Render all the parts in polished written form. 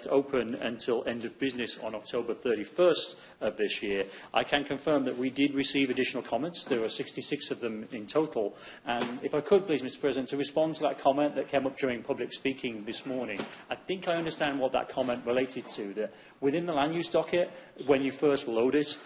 left open until end of business on October 31st of this year, I can confirm that we did receive additional comments. There were 66 of them in total. And if I could, please, Mr. President, to respond to that comment that came up during public speaking this morning, I think I understand what that comment related to, that within the land use docket, when you first load it,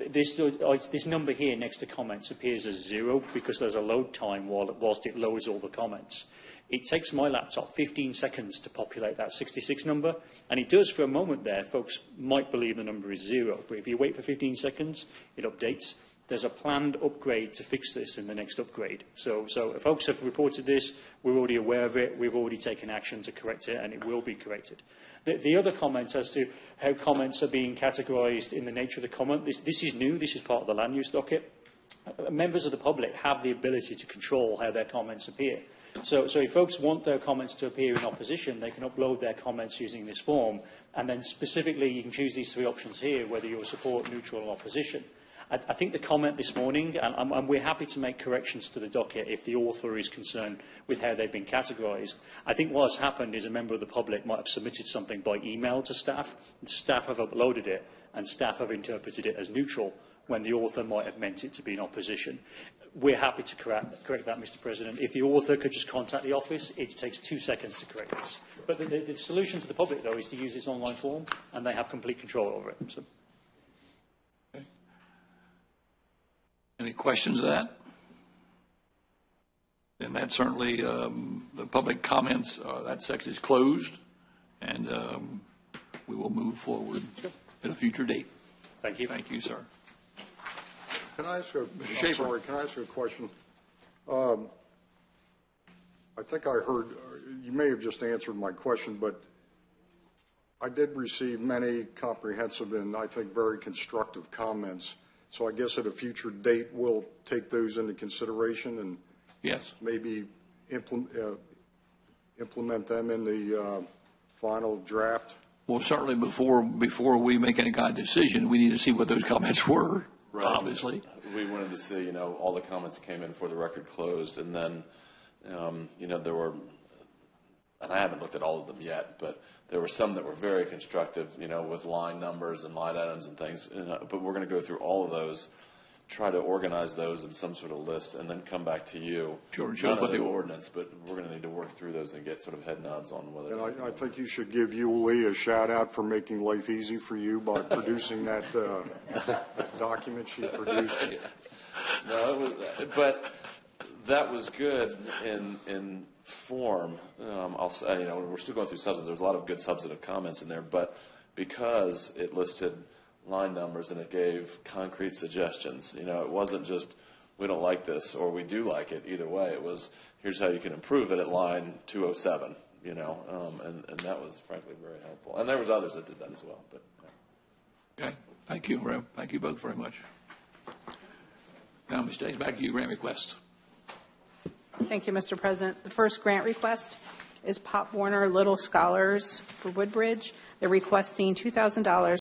this number here next to comments appears as 0 because there's a load time whilst it loads all the comments. It takes my laptop 15 seconds to populate that 66 number, and it does for a moment there. Folks might believe the number is 0, but if you wait for 15 seconds, it updates. There's a planned upgrade to fix this in the next upgrade. So if folks have reported this, we're already aware of it, we've already taken action to correct it, and it will be corrected. The other comment as to how comments are being categorised in the nature of the comment, this is new, this is part of the land use docket. Members of the public have the ability to control how their comments appear. So if folks want their comments to appear in opposition, they can upload their comments using this form, and then specifically you can choose these 3 options here, whether you're support, neutral, or opposition. I think the comment this morning, and we're happy to make corrections to the docket if the author is concerned with how they've been categorised. I think what has happened is a member of the public might have submitted something by email to staff, and staff have uploaded it, and staff have interpreted it as neutral, when the author might have meant it to be in opposition. We're happy to correct that, Mr. President. If the author could just contact the office, it takes 2 seconds to correct this. But the solution to the public, though, is to use this online form, and they have complete control over it. So. Okay. Any questions of that? Then that certainly, the public comments, that section is closed, and we will move forward at a future date. Thank you. Thank you, sir. Can I ask you a question? I think I heard, you may have just answered my question, but I did receive many comprehensive and I think very constructive comments. So I guess at a future date, we'll take those into consideration and yes, maybe implement them in the final draft. Well, certainly before we make any kind of decision, we need to see what those comments were. Right. Obviously, we wanted to see, all the comments came in before the record closed, and then, there were, and I haven't looked at all of them yet, but there were some that were very constructive, with line numbers and line items and things. But we're going to go through all of those, try to organize those in some sort of list, and then come back to you. Sure. None of the ordinance, but we're going to need to work through those and get sort of head nods on whether. And I think you should give Yuli a shout out for making life easy for you by producing that document she produced. No, but that was good in form. I'll say, we're still going through substance. There's a lot of good substantive comments in there, but because it listed line numbers and it gave concrete suggestions. It wasn't just we don't like this or we do like it. Either way, it was here's how you can improve it at line 207. And that was frankly very helpful. And there was others that did that as well. But okay, thank you, Rev. Thank you both very much. Now, Ms. Days, back to you. Grant request. Thank you, Mr. President. The first grant request is Pop Warner Little Scholars for Woodbridge. They're requesting $2,000